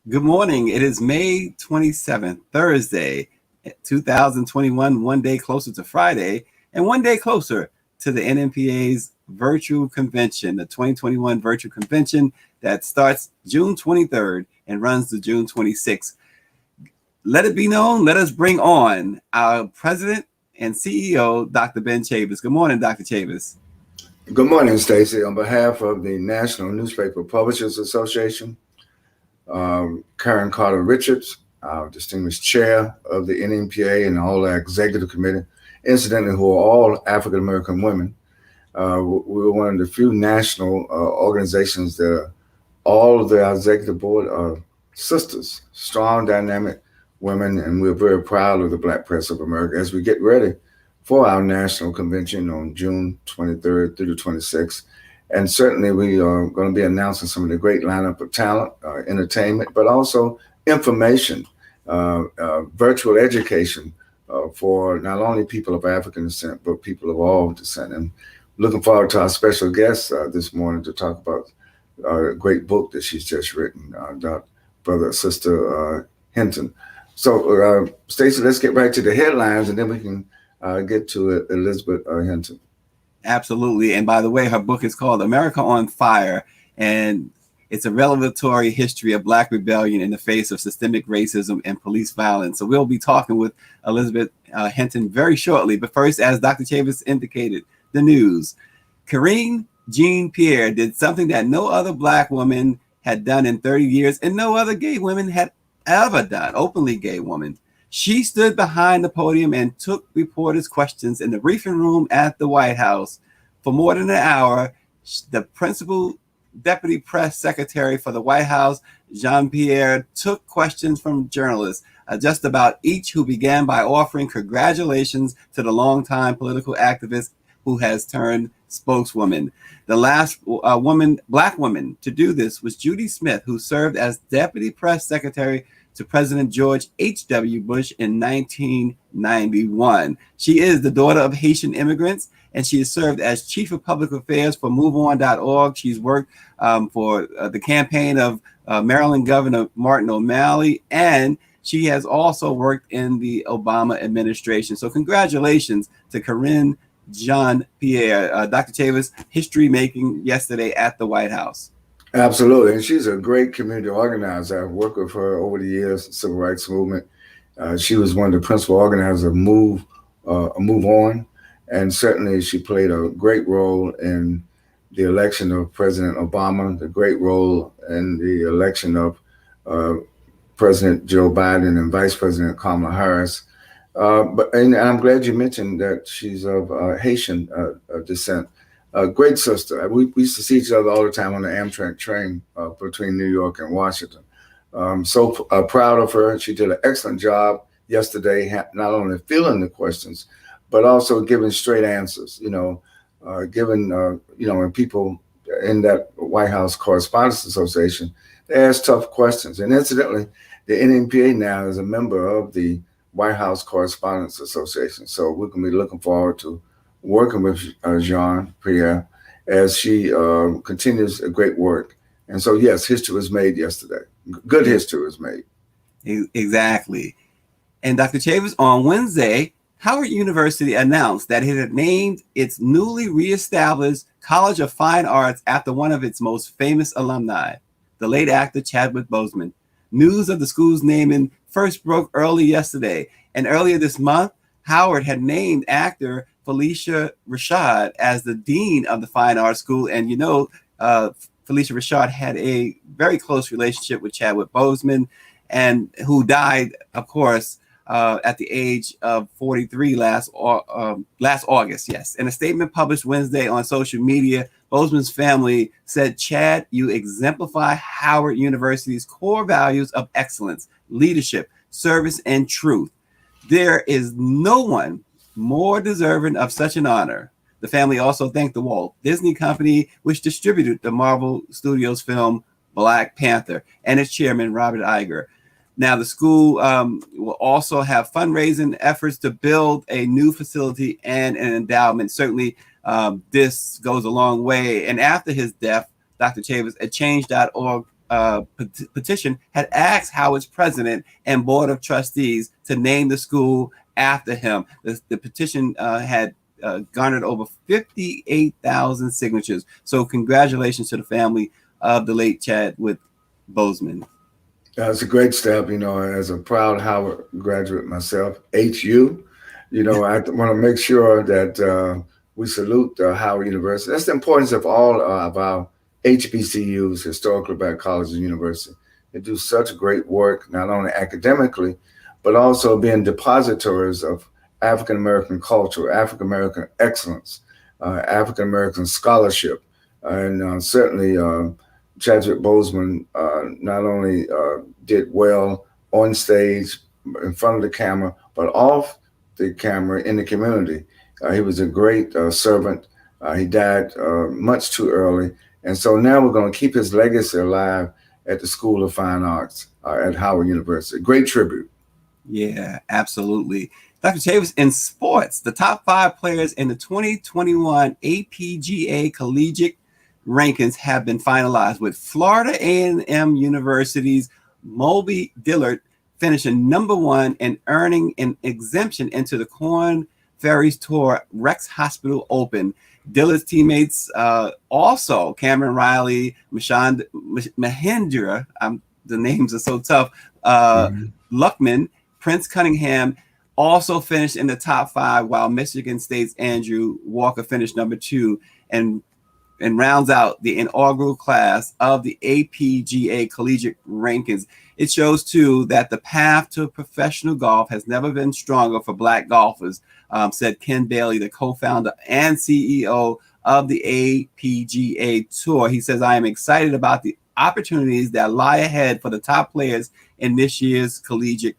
Good morning. It is May 27th, Thursday, 2021, one day closer to Friday, and one day closer to the NMPA's virtual convention, the 2021 virtual convention that starts June 23rd and runs to June 26th. Let it be known, let us bring on our president and CEO, Dr. Ben Chavis. Good morning, Dr. Chavis. Good morning, Stacy. On behalf of the National Newspaper Publishers Association, Karen Carter Richards, our distinguished chair of the NMPA and all our executive committee, incidentally, who are all African American women. We were one of the few national organizations that all of the executive board are sisters, strong, dynamic women, and we're very proud of the Black Press of America as we get ready for our national convention on June 23rd through the 26th. And certainly we are going to be announcing some of the great lineup of talent, entertainment, but also information, virtual education for not only people of African descent, but people of all descent. And looking forward to our special guest this morning to talk about a great book that she's just written, Sister Hinton. So, Stacy, let's get right to the headlines, and then we can get to Elizabeth Hinton. Absolutely. And by the way, her book is called America on Fire, and it's a revelatory history of Black rebellion in the face of systemic racism and police violence. So we'll be talking with Elizabeth Hinton very shortly. But first, as Dr. Chavis indicated, the news. Karine Jean-Pierre did something that no other Black woman had done in 30 years and no other gay woman had ever done, openly gay woman. She stood behind the podium and took reporters' questions in the briefing room at the White House. For more than an hour, the principal deputy press secretary for the White House, Jean-Pierre, took questions from journalists, just about each, who began by offering congratulations to the longtime political activist who has turned spokeswoman. The last Black woman to do this was Judy Smith, who served as deputy press secretary to President George H.W. Bush in 1991. She is the daughter of Haitian immigrants, and she has served as chief of public affairs for MoveOn.org. She's worked for the campaign of Maryland Governor Martin O'Malley, and she has also worked in the Obama administration. So congratulations to Karine Jean-Pierre. Dr. Chavis, history making yesterday at the White House. Absolutely. And she's a great community organizer. I've worked with her over the years, civil rights movement. She was one of the principal organizers of Move On. And certainly she played a great role in the election of President Obama, the great role in the election of President Joe Biden and Vice President Kamala Harris. And I'm glad you mentioned that she's of Haitian descent. Great sister. We used to see each other all the time on the Amtrak train between New York and Washington. So proud of her. She did an excellent job yesterday, not only fielding the questions, but also giving straight answers. When people in that White House Correspondents Association, they ask tough questions. And incidentally, the NMPA now is a member of the White House Correspondents Association. So we're going to be looking forward to working with Jean-Pierre as she continues a great work. And so, yes, history was made yesterday. Good history was made. Exactly. And Dr. Chavis, on Wednesday, Howard University announced that it had named its newly reestablished College of Fine Arts after one of its most famous alumni, the late actor Chadwick Boseman. News of the school's naming first broke early yesterday. And earlier this month, Howard had named actor Phylicia Rashad as the dean of the Fine Arts School. And Phylicia Rashad had a very close relationship with Chadwick Boseman, and who died, of course, at the age of 43 last August. Yes. In a statement published Wednesday on social media, Boseman's family said, "Chad, you exemplify Howard University's core values of excellence, leadership, service, and truth. There is no one more deserving of such an honor." The family also thanked the Walt Disney Company, which distributed the Marvel Studios film Black Panther, and its chairman, Robert Iger. Now, the school will also have fundraising efforts to build a new facility and an endowment. Certainly, this goes a long way. And after his death, Dr. Chavis, a change.org petition had asked Howard's president and board of trustees to name the school after him. The petition had garnered over 58,000 signatures. So congratulations to the family of the late Chadwick Boseman. It's a great step, as a proud Howard graduate myself, HU, I want to make sure that we salute Howard University. That's the importance of all of our HBCUs, historically black colleges and universities. They do such great work, not only academically, but also being depositories of African-American culture, African-American excellence, African-American scholarship. And certainly Chadwick Boseman not only did well on stage, in front of the camera, but off the camera in the community. He was a great servant. He died much too early. And so now we're going to keep his legacy alive at the School of Fine Arts at Howard University. Great tribute. Yeah, absolutely. Dr. Chavis, in sports, the top 5 players in the 2021 APGA Collegiate rankings have been finalized, with Florida A&M University's Moby Dillard finishing number 1 and earning an exemption into the Korn Ferries Tour Rex Hospital Open. Dillard's teammates also Cameron Riley, Mahendra, the names are so tough, Luckman, Prince Cunningham also finished in the top 5, while Michigan State's Andrew Walker finished number 2 and rounds out the inaugural class of the APGA Collegiate Rankings. It shows, too, that the path to professional golf has never been stronger for Black golfers, said Ken Bailey, the co-founder and CEO of the APGA Tour. He says, I am excited about the opportunities that lie ahead for the top players in this year's collegiate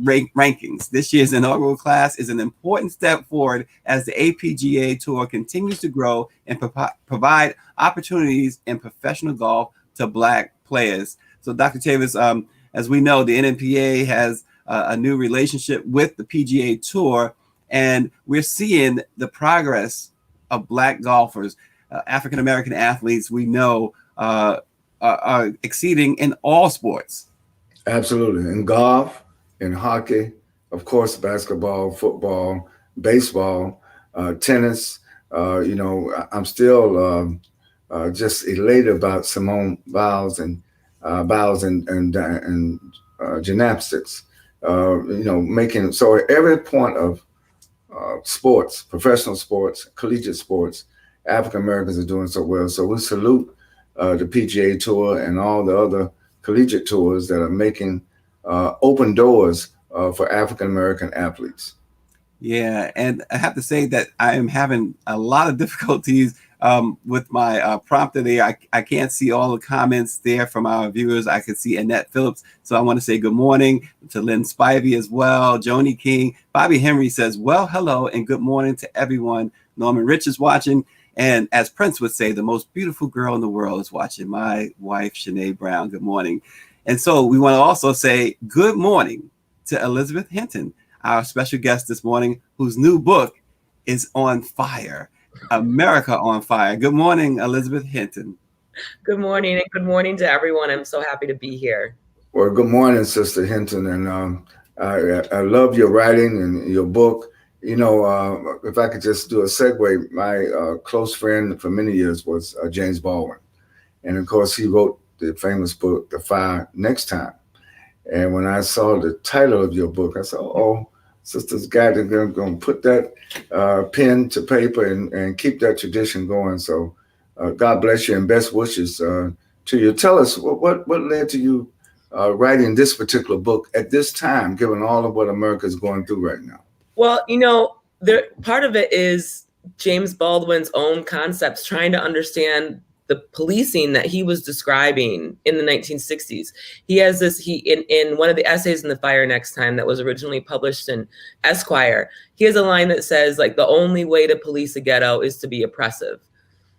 rankings. This year's inaugural class is an important step forward as the APGA Tour continues to grow and provide opportunities in professional golf to Black players. So, Dr. Chavis, as we know, the NNPA has a new relationship with the PGA Tour, and we're seeing the progress of Black golfers, African-American athletes we know are exceeding in all sports. Absolutely. In golf, in hockey, of course, basketball, football, baseball, tennis. I'm still just elated about Simone Biles and gymnastics. Making so every point of sports, professional sports, collegiate sports, African Americans are doing so well. So we salute the PGA Tour and all the other collegiate tours that are making open doors for African American athletes. Yeah, and I have to say that I am having a lot of difficulties with my prompter there. I can't see all the comments there from our viewers. I could see Annette Phillips. So I want to say good morning to Lynn Spivey as well. Joni King. Bobby Henry says, well, hello and good morning to everyone. Norman Rich is watching. And as Prince would say, the most beautiful girl in the world is watching. My wife, Shanae Brown. Good morning. And so we want to also say good morning to Elizabeth Hinton, our special guest this morning, whose new book is on fire, America on Fire. Good morning, Elizabeth Hinton. Good morning, and good morning to everyone. I'm so happy to be here. Well, good morning, Sister Hinton. And I love your writing and your book. If I could just do a segue, my close friend for many years was James Baldwin. And of course, he wrote the famous book, The Fire Next Time. And when I saw the title of your book, I said, oh, Sister's got to going to put that pen to paper and keep that tradition going. So God bless you and best wishes to you. Tell us what led to you writing this particular book at this time, given all of what America is going through right now? Well, part of it is James Baldwin's own concepts, trying to understand the policing that he was describing in the 1960s. He has this, in one of the essays in The Fire Next Time that was originally published in Esquire, he has a line that says, like, the only way to police a ghetto is to be oppressive.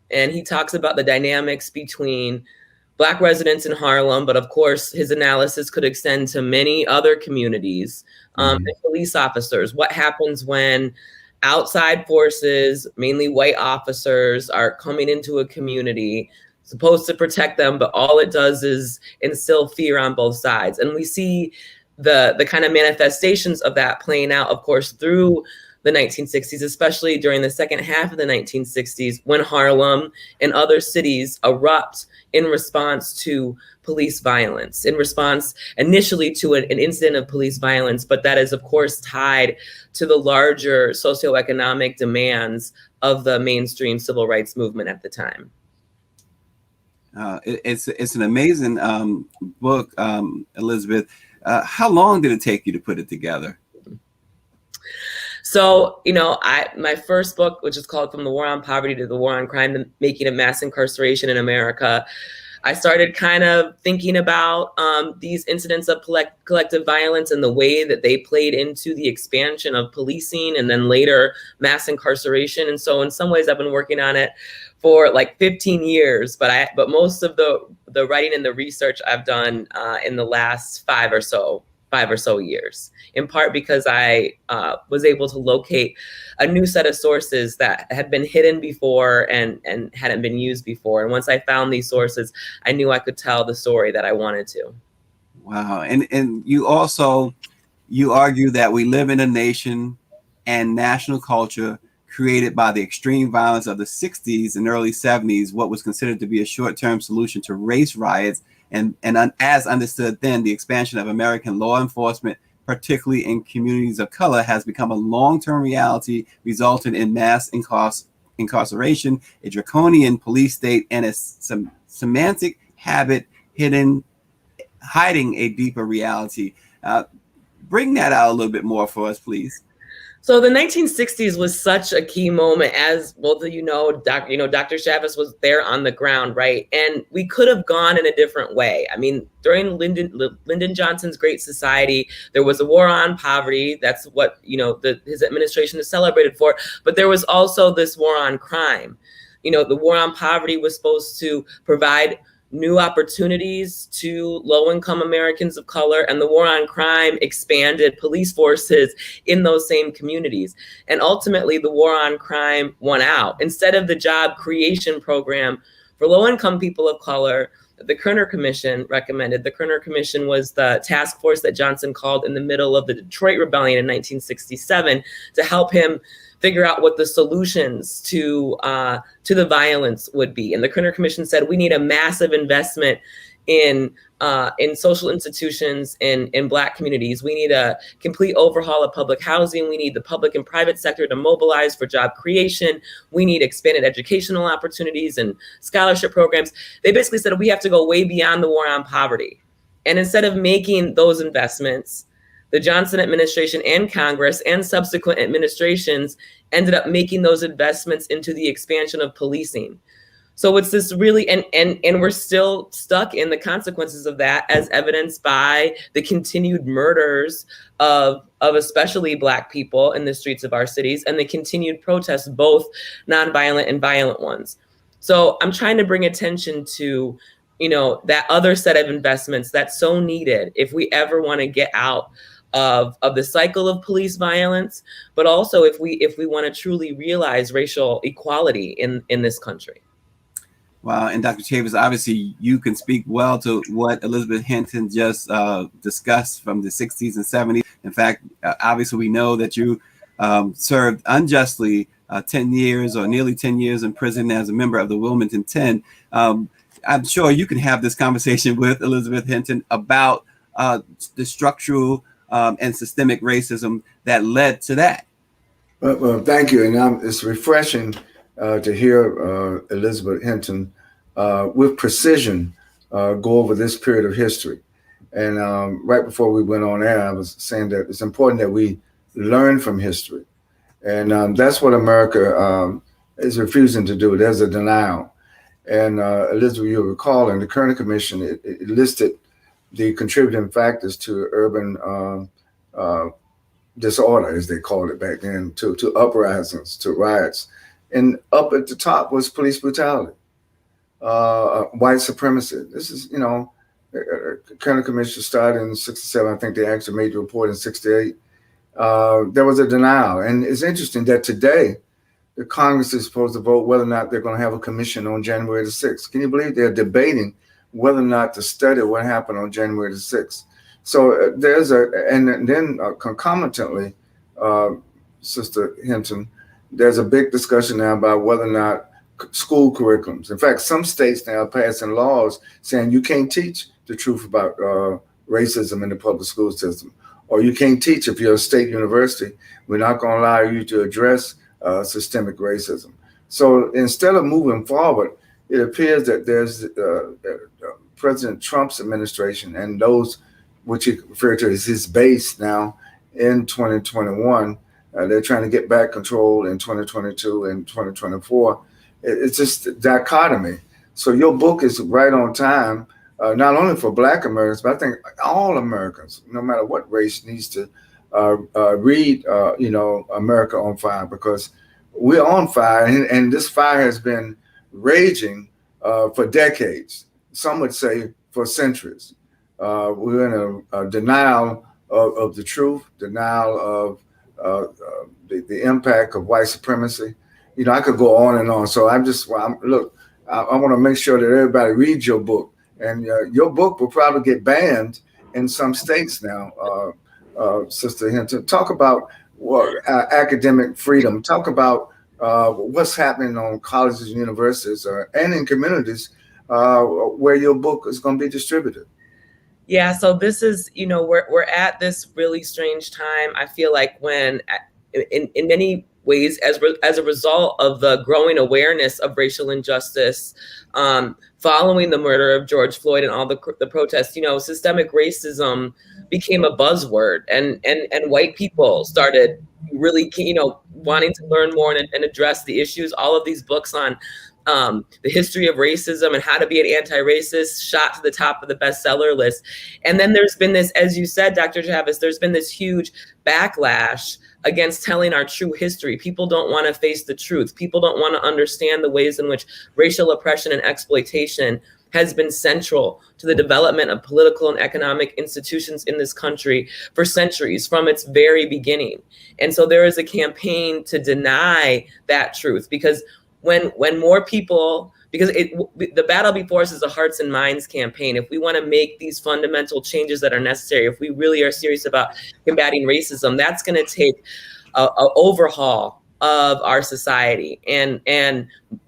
And he talks about the dynamics between Black residents in Harlem, but of course his analysis could extend to many other communities, and police officers. What happens when outside forces, mainly white officers, are coming into a community, supposed to protect them, but all it does is instill fear on both sides. And we see the kind of manifestations of that playing out, of course, through the 1960s, especially during the second half of the 1960s, when Harlem and other cities erupt in response to police violence, in response initially to an incident of police violence, but that is, of course, tied to the larger socioeconomic demands of the mainstream civil rights movement at the time. It's an amazing book, Elizabeth. How long did it take you to put it together? So, my first book, which is called From the War on Poverty to the War on Crime, the Making of Mass Incarceration in America, I started kind of thinking about these incidents of collective violence and the way that they played into the expansion of policing and then later mass incarceration. And so in some ways I've been working on it for like 15 years, but most of the writing and the research I've done in the last five or so years, in part because I was able to locate a new set of sources that had been hidden before and hadn't been used before. And once I found these sources, I knew I could tell the story that I wanted to. Wow. And you argue that we live in a nation and national culture created by the extreme violence of the 60s and early 70s, what was considered to be a short-term solution to race riots, and as understood then, the expansion of American law enforcement, particularly in communities of color, has become a long-term reality, resulting in mass incarceration, a draconian police state, and a semantic habit hiding a deeper reality. Bring that out a little bit more for us, please. So the 1960s was such a key moment, as both of you know, Dr. Chavis was there on the ground, right? And we could have gone in a different way. I mean, during Lyndon Johnson's Great Society, there was a war on poverty. That's what, his administration is celebrated for. But there was also this war on crime. The war on poverty was supposed to provide new opportunities to low-income Americans of color, and the war on crime expanded police forces in those same communities. And ultimately, the war on crime won out. Instead of the job creation program for low-income people of color, the Kerner Commission recommended. The Kerner Commission was the task force that Johnson called in the middle of the Detroit Rebellion in 1967 to help him figure out what the solutions to the violence would be. And the Kerner Commission said, we need a massive investment in social institutions in Black communities. We need a complete overhaul of public housing. We need the public and private sector to mobilize for job creation. We need expanded educational opportunities and scholarship programs. They basically said we have to go way beyond the war on poverty. And instead of making those investments, the Johnson administration and Congress and subsequent administrations ended up making those investments into the expansion of policing. So it's this really, and we're still stuck in the consequences of that, as evidenced by the continued murders of especially Black people in the streets of our cities, and the continued protests, both nonviolent and violent ones. So I'm trying to bring attention to, that other set of investments that's so needed if we ever want to get out of the cycle of police violence, but also if we want to truly realize racial equality in this country. Wow. And Dr. Chavis, obviously you can speak well to what Elizabeth Hinton just discussed from the 60s and 70s. In fact, obviously we know that you served unjustly 10 years or nearly 10 years in prison as a member of the Wilmington 10. I'm sure you can have this conversation with Elizabeth Hinton about the structural and systemic racism that led to that. Well, thank you. And it's refreshing to hear Elizabeth Hinton with precision go over this period of history. And right before we went on air, I was saying that it's important that we learn from history. And that's what America is refusing to do. There's a denial. And Elizabeth, you'll recall in the Kerner Commission, it listed the contributing factors to urban disorder, as they called it back then, to uprisings, to riots. And up at the top was police brutality, white supremacy. This is, Kerner Commission started in 67. I think they actually made the report in 68. There was a denial. And it's interesting that today, the Congress is supposed to vote whether or not they're going to have a commission on January the 6th. Can you believe they're debating whether or not to study what happened on January the 6th? So and then concomitantly, Sister Hinton, there's a big discussion now about whether or not school curriculums. In fact, some states now are passing laws saying you can't teach the truth about racism in the public school system, or you can't teach if you're a state university. We're not going to allow you to address systemic racism. So instead of moving forward, it appears that there's President Trump's administration and those which he referred to as his base now in 2021. They're trying to get back control in 2022 and 2024. It's just a dichotomy. So your book is right on time, not only for Black Americans, but I think all Americans, no matter what race, needs to read, America on Fire, because we're on fire, and this fire has been raging for decades. Some would say for centuries. We're in a denial of the truth, denial of the impact of white supremacy. I could go on and on. So I want to make sure that everybody reads your book, and your book will probably get banned in some states now. Sister Hinton, talk about academic freedom. Talk about what's happening on colleges and universities and in communities where your book is going to be distributed. Yeah, so this is, we're at this really strange time. I feel like when, in many ways, as a result of the growing awareness of racial injustice, following the murder of George Floyd and all the protests, systemic racism became a buzzword, and white people started really, wanting to learn more and address the issues. All of these books on the history of racism and how to be an anti-racist shot to the top of the bestseller list. And then there's been this, as you said, Dr. Chavis, there's been this huge backlash against telling our true history. People don't want to face the truth. People don't want to understand the ways in which racial oppression and exploitation has been central to the development of political and economic institutions in this country for centuries, from its very beginning. And so there is a campaign to deny that truth, because when more people, because the battle before us is a hearts and minds campaign. If we want to make these fundamental changes that are necessary, if we really are serious about combating racism, that's going to take an overhaul of our society, and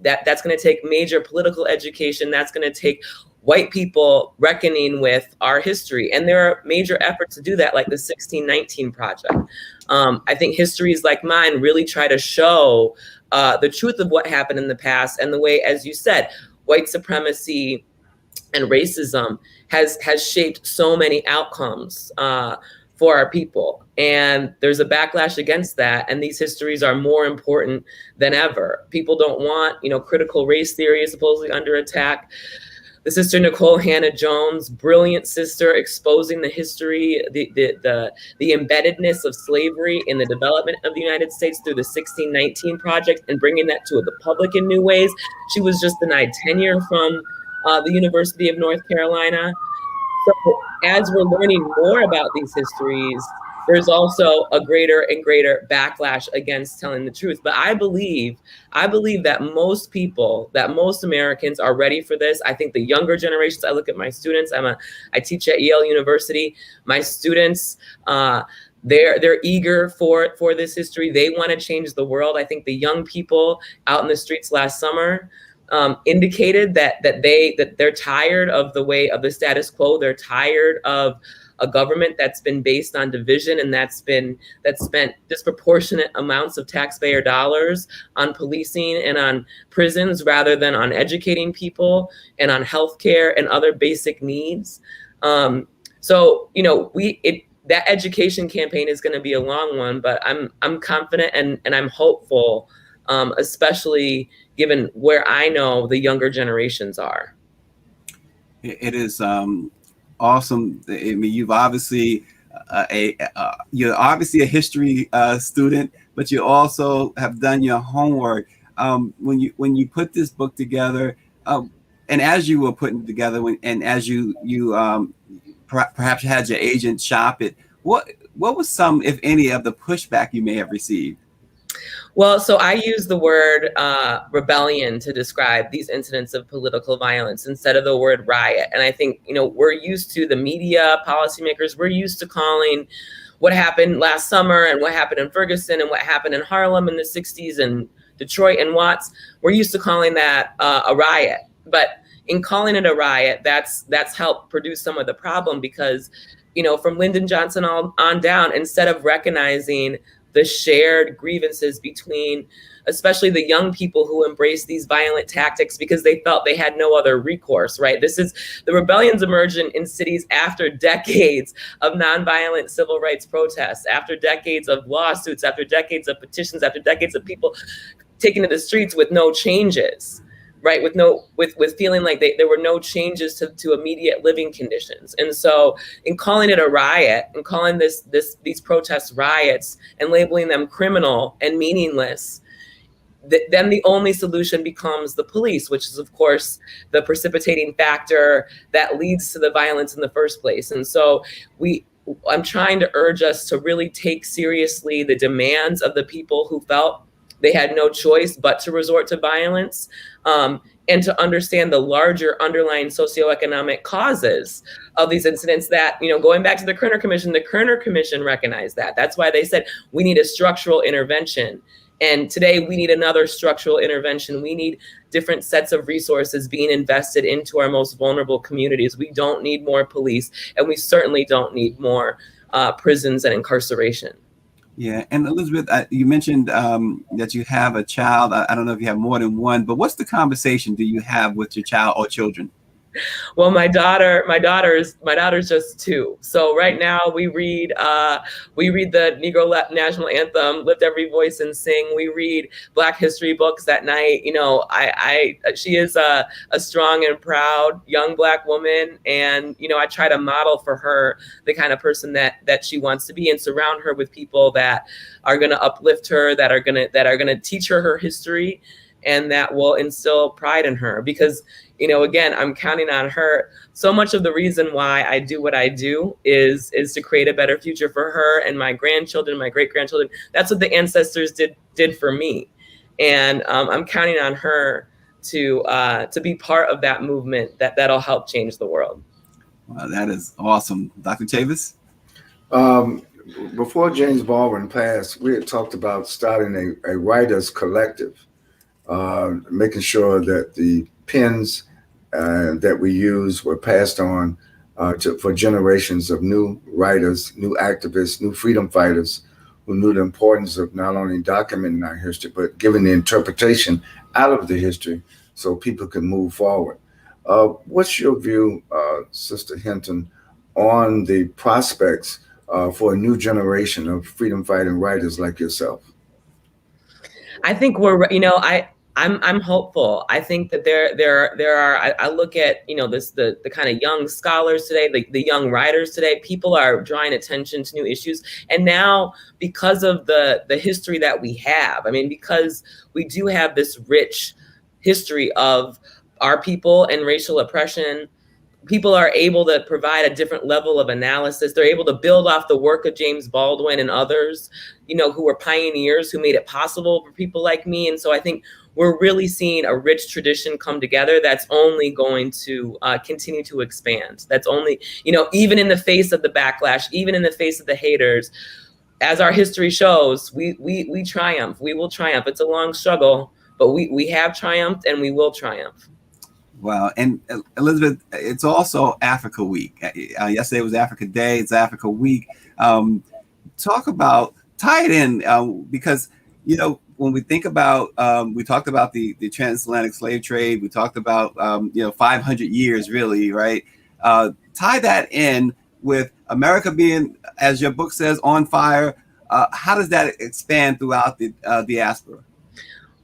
that's going to take major political education. That's going to take white people reckoning with our history, and there are major efforts to do that, like the 1619 Project. I think histories like mine really try to show the truth of what happened in the past, and the way, as you said, white supremacy and racism has shaped so many outcomes for our people. And there's a backlash against that, and these histories are more important than ever. People don't want, critical race theory is supposedly under attack. The sister Nicole Hannah-Jones, brilliant sister, exposing the history, the embeddedness of slavery in the development of the United States through the 1619 Project, and bringing that to the public in new ways. She was just denied tenure from the University of North Carolina. So as we're learning more about these histories, there's also a greater and greater backlash against telling the truth. But I believe that most people, that most Americans are ready for this. I think the younger generations, I look at my students, I teach at Yale University. My students, they're eager for this history. They want to change the world. I think the young people out in the streets last summer indicated that they're tired of the status quo. They're tired of a government that's been based on division, and that's spent disproportionate amounts of taxpayer dollars on policing and on prisons, rather than on educating people and on healthcare and other basic needs. So that education campaign is going to be a long one, but I'm confident and I'm hopeful, especially given where I know the younger generations are. It is awesome. I mean, you're obviously a history student, but you also have done your homework. When you put this book together, and as you were putting it together, and as you perhaps had your agent shop it, what was some, if any, of the pushback you may have received? Well, so I use the word rebellion to describe these incidents of political violence instead of the word riot. And I think, we're used to, the media, policymakers, we're used to calling what happened last summer and what happened in Ferguson and what happened in Harlem in the 60s and Detroit and Watts. We're used to calling that a riot. But in calling it a riot, that's helped produce some of the problem because, from Lyndon Johnson on down, instead of recognizing the shared grievances between especially the young people who embrace these violent tactics because they felt they had no other recourse, right? The rebellions emerged in cities after decades of nonviolent civil rights protests, after decades of lawsuits, after decades of petitions, after decades of people taking to the streets with no changes. Right, with feeling like there were no changes to immediate living conditions, and so in calling it a riot and calling these protests riots and labeling them criminal and meaningless, then the only solution becomes the police, which is of course the precipitating factor that leads to the violence in the first place. And so I'm trying to urge us to really take seriously the demands of the people who felt they had no choice but to resort to violence, and to understand the larger underlying socioeconomic causes of these incidents that, going back to the Kerner Commission recognized that. That's why they said we need a structural intervention. And today we need another structural intervention. We need different sets of resources being invested into our most vulnerable communities. We don't need more police, and we certainly don't need more prisons and incarceration. Yeah. And Elizabeth, you mentioned that you have a child. I don't know if you have more than one, but what's the conversation do you have with your child or children? Well, my daughter's just 2. So right now we read the Negro National Anthem, Lift Every Voice and Sing. We read Black history books at night. She is a strong and proud young Black woman. And, I try to model for her the kind of person that she wants to be and surround her with people that are going to uplift her, that are going to teach her history, and that will instill pride in her. Because, again, I'm counting on her. So much of the reason why I do what I do is to create a better future for her and my grandchildren, my great-grandchildren. That's what the ancestors did for me. And I'm counting on her to be part of that movement that'll help change the world. Wow, that is awesome. Dr. Chavis? Before James Baldwin passed, we had talked about starting a writers collective, making sure that the pens that we use were passed on for generations of new writers, new activists, new freedom fighters who knew the importance of not only documenting our history, but giving the interpretation out of the history so people can move forward. What's your view, Sister Hinton, on the prospects for a new generation of freedom fighting writers like yourself? I think I'm hopeful. I think that there are. I look at the kind of young scholars today, the young writers today. People are drawing attention to new issues, and now because of the history that we have, because we do have this rich history of our people and racial oppression, people are able to provide a different level of analysis. They're able to build off the work of James Baldwin and others, who were pioneers, who made it possible for people like me. And so I think we're really seeing a rich tradition come together that's only going to continue to expand. That's only, even in the face of the backlash, even in the face of the haters, as our history shows, we triumph. We will triumph. It's a long struggle, but we have triumphed and we will triumph. Wow. And Elizabeth, it's also Africa Week. Yesterday was Africa Day. It's Africa Week. Tie it in, because, when we think about, we talked about the transatlantic slave trade. We talked about, 500 years, really, right? Tie that in with America being, as your book says, on fire. How does that expand throughout the diaspora?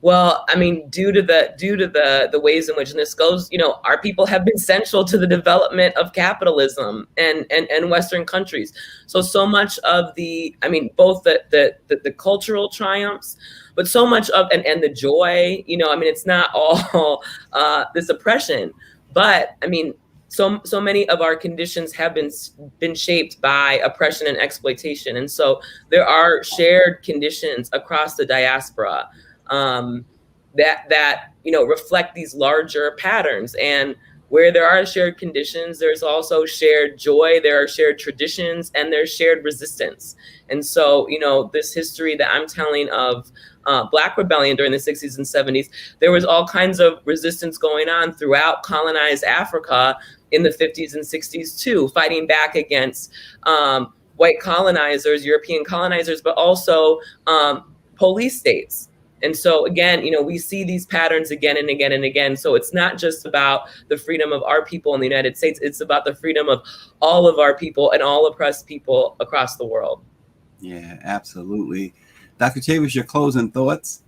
Well, due to the ways in which this goes, our people have been central to the development of capitalism and Western countries. So much of both the cultural triumphs, but so much of and the joy, it's not all this oppression, but so many of our conditions have been shaped by oppression and exploitation, and so there are shared conditions across the diaspora that reflect these larger patterns. And where there are shared conditions, there's also shared joy, there are shared traditions, and there's shared resistance. And so, this history that I'm telling of Black rebellion during the 60s and 70s, there was all kinds of resistance going on throughout colonized Africa in the 50s and 60s too, fighting back against white colonizers, European colonizers, but also police states. And so again, we see these patterns again and again and again. So it's not just about the freedom of our people in the United States, it's about the freedom of all of our people and all oppressed people across the world. Yeah, absolutely. Dr. Chavis, your closing thoughts?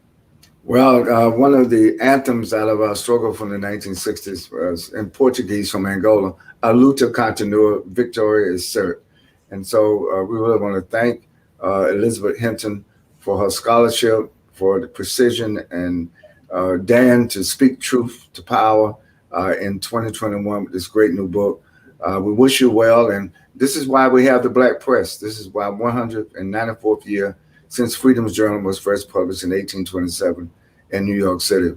Well, one of the anthems out of our struggle from the 1960s was in Portuguese from Angola, "A luta continua, victoria is certa." And so we really want to thank Elizabeth Hinton for her scholarship, for the precision, and Dan to speak truth to power in 2021 with this great new book. We wish you well, and this is why we have the Black Press. This is why 194th year since Freedom's Journal was first published in 1827 in New York City.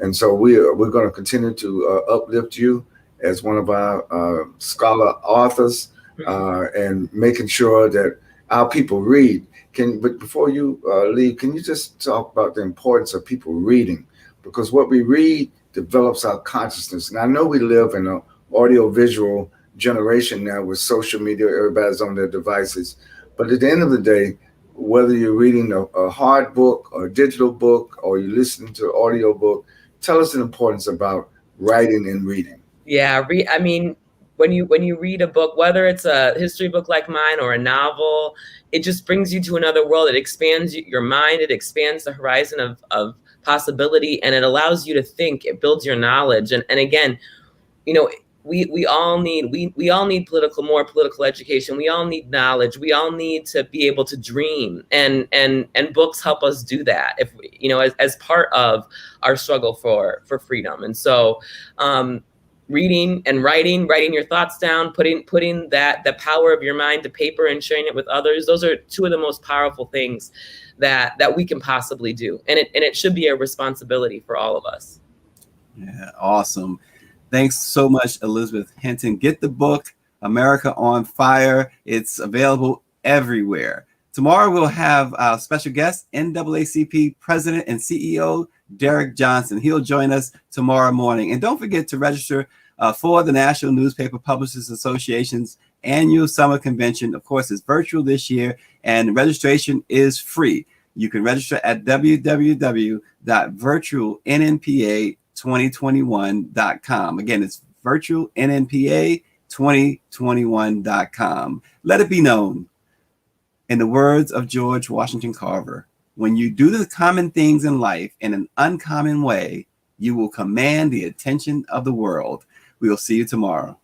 And so we're going to continue to uplift you as one of our scholar authors and making sure that our people read. But before you leave, can you just talk about the importance of people reading? Because what we read develops our consciousness. And I know we live in an audio-visual generation now with social media, everybody's on their devices. But at the end of the day, whether you're reading a hard book or a digital book or you're listening to an audio book, tell us the importance about writing and reading. Yeah, I mean, when you read a book, whether it's a history book like mine or a novel, it just brings you to another world. It expands your mind. It expands the horizon of possibility, and it allows you to think. It builds your knowledge. And again, we all need more political education. We all need knowledge. We all need to be able to dream, and books help us do that. If as part of our struggle for freedom. And so, reading and writing your thoughts down, putting the power of your mind to paper and sharing it with others. Those are two of the most powerful things that we can possibly do, and it should be a responsibility for all of us. Yeah, awesome. Thanks so much, Elizabeth Hinton. Get the book, America on Fire. It's available everywhere. Tomorrow we'll have our special guest, NAACP President and CEO, Derek Johnson. He'll join us tomorrow morning. And don't forget to register for the National Newspaper Publishers Association's annual summer convention. Of course, it's virtual this year, and registration is free. You can register at www.virtualnnpa2021.com. Again, it's virtualnnpa2021.com. Let it be known, in the words of George Washington Carver, when you do the common things in life in an uncommon way, you will command the attention of the world. We will see you tomorrow.